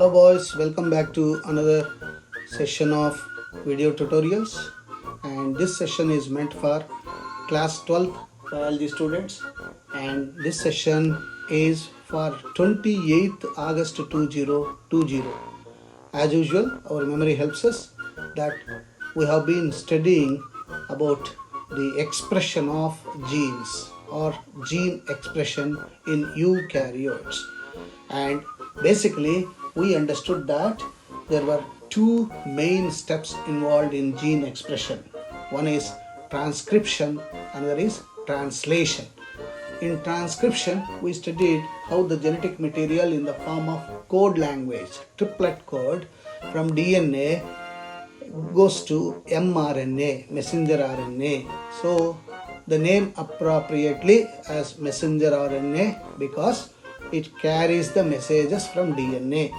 Hello boys, welcome back to another session of video tutorials, and this session is meant for class 12th biology students, and this session is for 28th August 2020. As usual, our memory helps us that we have been studying about the expression of genes or gene expression in eukaryotes, and basically we understood that there were two main steps involved in gene expression. One is transcription, another is translation. In transcription, we studied how the genetic material in the form of code language, triplet code from DNA goes to mRNA, messenger RNA. So the name appropriately as messenger RNA because it carries the messages from DNA,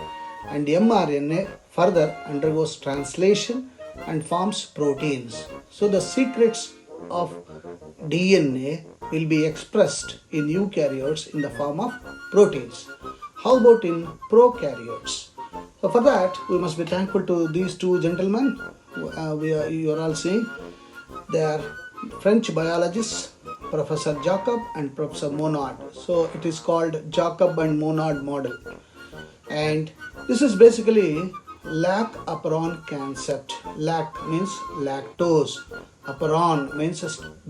and mRNA further undergoes translation and forms proteins. So the secrets of DNA will be expressed in eukaryotes in the form of proteins. How about in prokaryotes? So for that we must be thankful to these two gentlemen. You are all seeing they are French biologists, Professor Jacob and Professor Monod. So it is called Jacob and Monod model, and this is basically lac-operon concept. Lac means lactose, operon means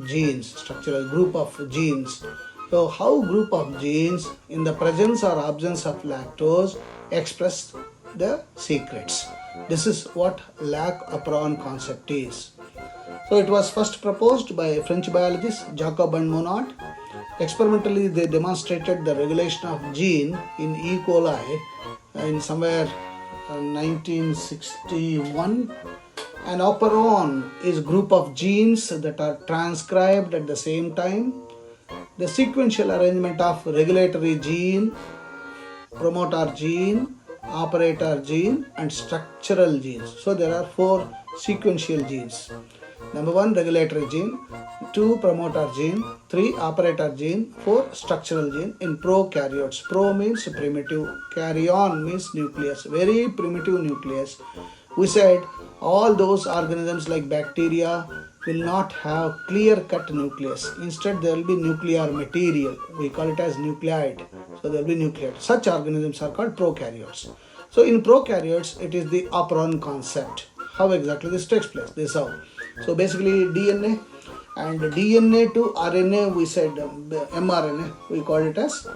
genes, structural group of genes. So how group of genes in the presence or absence of lactose express the secrets. This is what lac-operon concept is. So it was first proposed by French biologists Jacob and Monod. Experimentally, they demonstrated the regulation of gene in E. coli in somewhere 1961. An operon is a group of genes that are transcribed at the same time. The sequential arrangement of regulatory gene, promoter gene, operator gene and structural genes. So there are four sequential genes. Number 1, regulatory gene, 2, promoter gene, 3, operator gene, 4, structural gene in prokaryotes. Pro means primitive, karyon means nucleus, very primitive nucleus. We said all those organisms like bacteria will not have clear-cut nucleus. Instead, there will be nuclear material. We call it as nucleide. So there will be nucleate. Such organisms are called prokaryotes. So in prokaryotes, it is the operon concept. How exactly this takes place? This is how. So basically DNA and DNA to RNA, we said mRNA, we call it as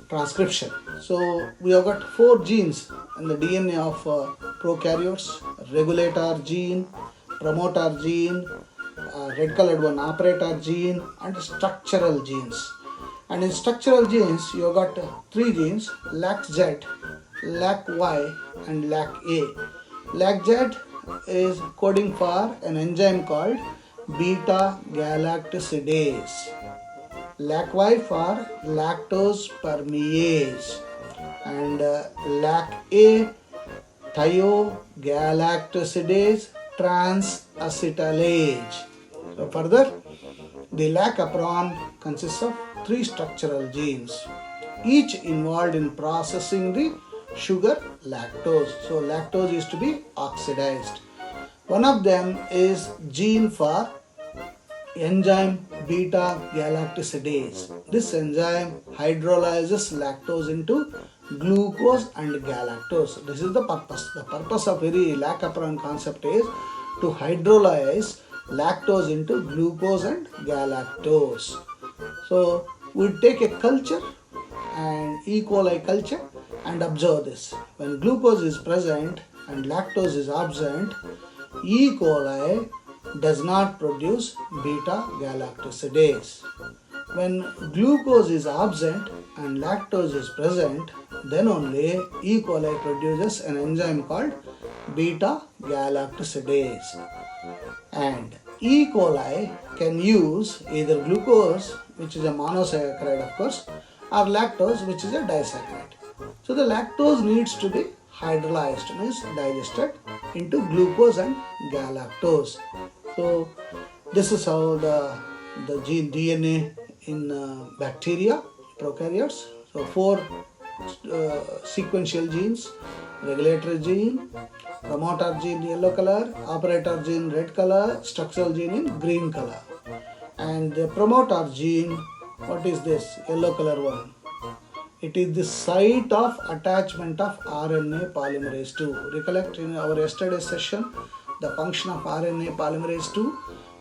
transcription. So we have got 4 genes in the DNA of prokaryotes: regulator gene, promoter gene, red colored one operator gene, and structural genes. And in structural genes you have got 3 genes: LAC-Z, LAC-Y and LAC-A. LAC-Z is coding for an enzyme called beta galactosidase, LAC-Y for lactose permease, and LAC-A thiogalactosidase transacetylase. So further, the lac-operon consists of 3 structural genes, each involved in processing the sugar lactose. So lactose is to be oxidized. One of them is gene for enzyme beta galactosidase. This enzyme hydrolyzes lactose into glucose and galactose. This is the purpose. The purpose of very lac-operon concept is to hydrolyze lactose into glucose and galactose. So we take a culture, and E. coli culture, and observe this. When glucose is present and lactose is absent, E. coli does not produce beta galactosidase. When glucose is absent and lactose is present, then only E. coli produces an enzyme called beta galactosidase. And E. coli can use either glucose, which is a monosaccharide of course, or lactose, which is a disaccharide. So the lactose needs to be hydrolyzed, means digested into glucose and galactose. So this is how the gene DNA in bacteria, prokaryotes. So 4 sequential genes, regulatory gene, promoter gene yellow color, operator gene red color, structural gene in green color. And the promoter gene, what is this yellow color one? It is the site of attachment of RNA polymerase 2. Recollect in our yesterday session the function of RNA polymerase 2.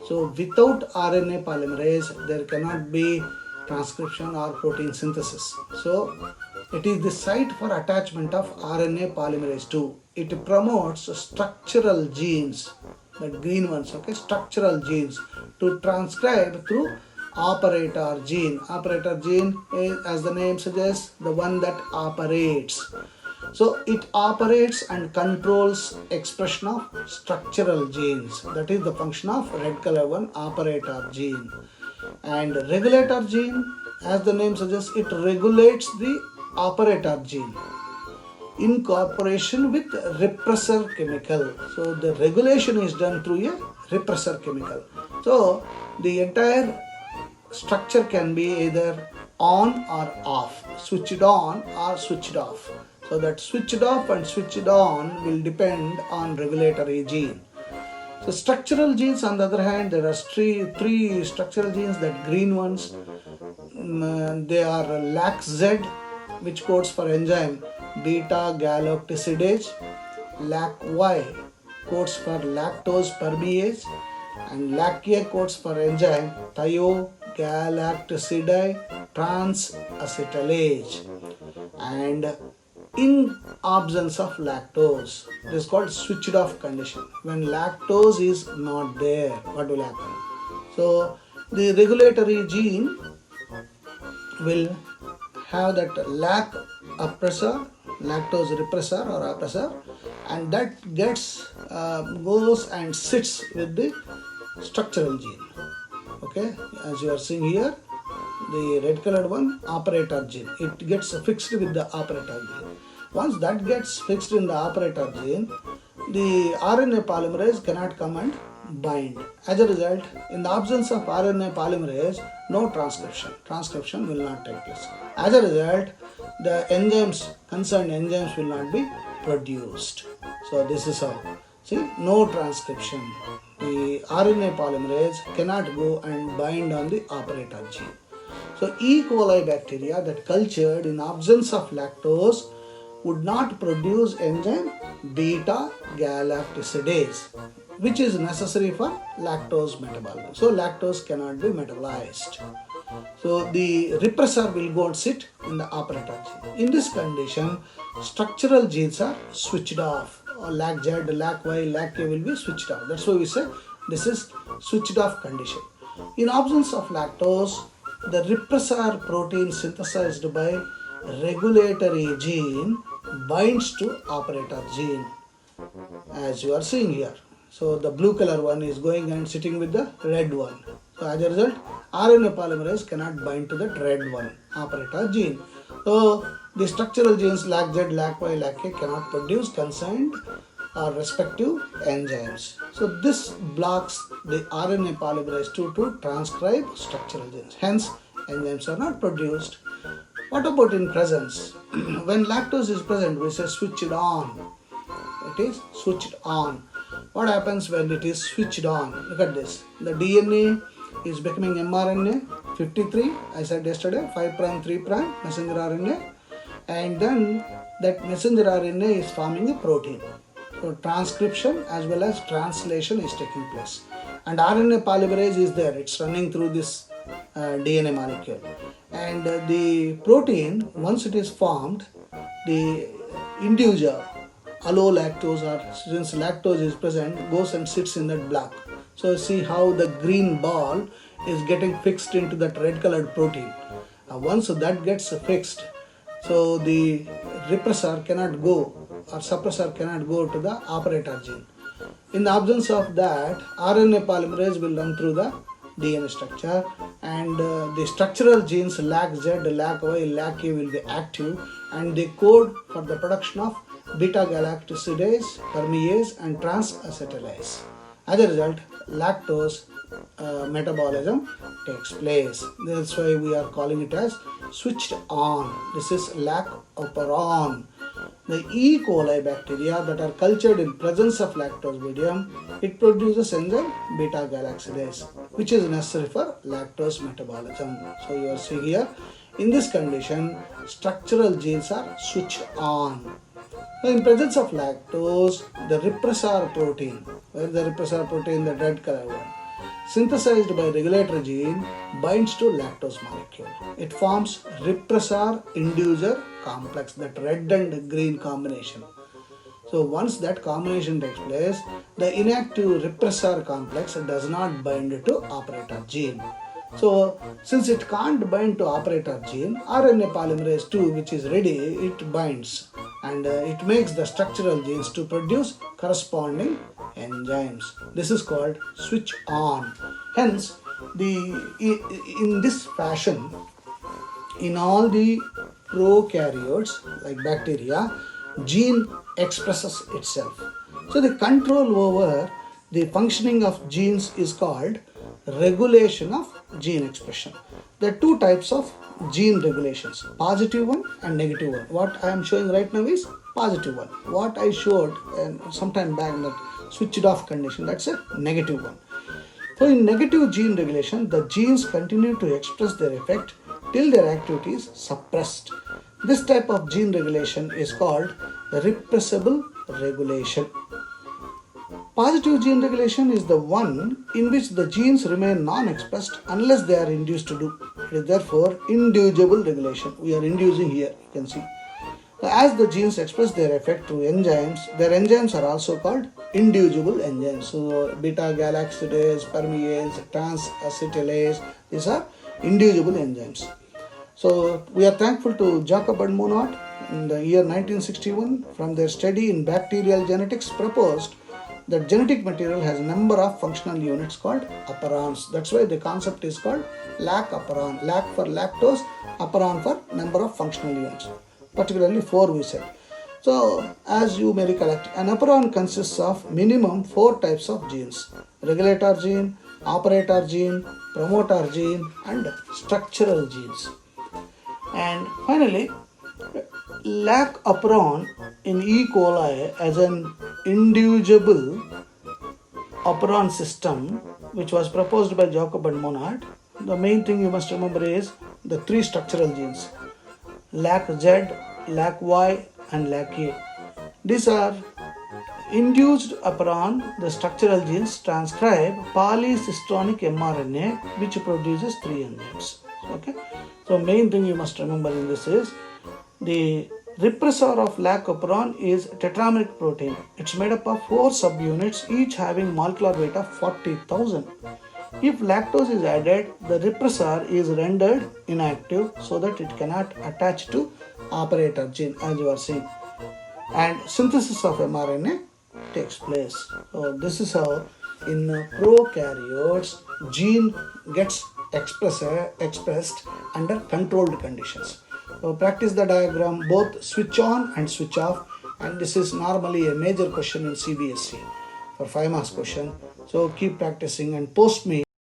So without RNA polymerase there cannot be transcription or protein synthesis. So it is the site for attachment of RNA polymerase 2. It promotes structural genes, the green ones, okay, structural genes to transcribe through operator gene. Operator gene is, as the name suggests, the one that operates. So it operates and controls expression of structural genes. That is the function of red color one, operator gene. And regulator gene, as the name suggests, it regulates the operator gene in cooperation with repressor chemical. So the regulation is done through a repressor chemical. So the entire structure can be either on or off, switched on or switched off. So that switched off and switched on will depend on regulatory gene. So structural genes, on the other hand, there are three structural genes, that green ones. They are LAC-Z, which codes for enzyme beta galactosidase, LAC-Y codes for lactose permease, and LAC-A codes for enzyme thiogalactosidase transacetylase. And in absence of lactose, it is called switched off condition. When lactose is not there, what will happen? So the regulatory gene will have that lac oppressor, lactose repressor or oppressor, and that goes and sits with the structural gene. Okay, as you are seeing here, the red colored one, operator gene, it gets fixed with the operator gene. Once that gets fixed in the operator gene, the RNA polymerase cannot come and bind. As a result, in the absence of RNA polymerase, no transcription will not take place. As a result, the concerned enzymes will not be produced. So this is how, see, no transcription. The RNA polymerase cannot go and bind on the operator gene. So E. coli bacteria that cultured in absence of lactose would not produce enzyme beta galactosidase, which is necessary for lactose metabolism. So lactose cannot be metabolized. So the repressor will go and sit in the operator gene. In this condition, structural genes are switched off. LAC-Z, LAC-Y, LAC-A will be switched off. That's why we say this is switched off condition. In absence of lactose, the repressor protein synthesized by regulatory gene binds to operator gene, as you are seeing here. So the blue color one is going and sitting with the red one. So as a result, RNA polymerase cannot bind to that red one, operator gene. So the structural genes LAC-Z, LAC-Y, LAC-A cannot produce concerned or respective enzymes. So this blocks the RNA polymerase 2 to transcribe structural genes. Hence, enzymes are not produced. What about in presence? When lactose is present, we say switched on. It is switched on. What happens when it is switched on? Look at this. The DNA is becoming mRNA 53, I said yesterday, 5 prime, 3 prime, messenger RNA. And then that messenger RNA is forming a protein. So transcription as well as translation is taking place. And RNA polymerase is there. It's running through this DNA molecule. And the protein, once it is formed, the individual allolactose, or since lactose is present, goes and sits in that block. So see how the green ball is getting fixed into that red colored protein. Once that gets fixed, so the repressor cannot go or suppressor cannot go to the operator gene. In the absence of that, RNA polymerase will run through the DNA structure, and the structural genes LAC-Z, LAC-Y, LAC-A will be active, and they code for the production of beta-galactosidase, permease and transacetylase. As a result, lactose metabolism takes place. That's why we are calling it as switched on. This is lac operon. The E. coli bacteria that are cultured in presence of Lactobacillus, it produces enzyme beta galactidase, which is necessary for lactose metabolism. So you are seeing here, in this condition, structural genes are switched on. So in presence of lactose, the repressor protein, where the repressor protein, the red color one, synthesized by regulatory gene, binds to lactose molecule. It forms repressor inducer complex, that red and green combination. So once that combination takes place, the inactive repressor complex does not bind to operator gene. So since it can't bind to operator gene, RNA polymerase II, which is ready, it binds and it makes the structural genes to produce corresponding enzymes. This is called switch on. Hence, in this fashion, in all the prokaryotes like bacteria, gene expresses itself. So the control over the functioning of genes is called regulation of gene expression. There are two types of gene regulations, positive one and negative one. What I am showing right now is positive one. What I showed some time back, that switched off condition, that's a negative one. So in negative gene regulation, the genes continue to express their effect till their activity is suppressed. This type of gene regulation is called repressible regulation. Positive gene regulation is the one in which the genes remain non-expressed unless they are induced to do. It is therefore inducible regulation. We are inducing here, you can see. As the genes express their effect through enzymes, their enzymes are also called inducible enzymes. So beta galactidase, permease, transacetylase, these are inducible enzymes. So we are thankful to Jacob and Monod in the year 1961 from their study in bacterial genetics proposed that genetic material has a number of functional units called operons. That's why the concept is called lac operon. Lac for lactose, operon for number of functional units. Particularly 4 we said. So as you may recollect, an operon consists of minimum 4 types of genes: regulator gene, operator gene, promoter gene, and structural genes. And finally, lac operon in E. coli as an inducible operon system, which was proposed by Jacob and Monod. The main thing you must remember is the 3 structural genes: lac Z, lac Y, and lac A. These are induced upon the structural genes transcribe polycystonic mRNA, which produces 3 enzymes. Okay. So main thing you must remember in this is the repressor of lac operon is tetrameric protein. It's made up of 4 subunits, each having molecular weight of 40,000. If lactose is added, the repressor is rendered inactive so that it cannot attach to operator gene, as you are seeing, and synthesis of mRNA takes place. So this is how in prokaryotes gene gets expressed under controlled conditions. So practice the diagram, both switch on and switch off, and this is normally a major question in CBSE for 5 marks question. So keep practicing and post me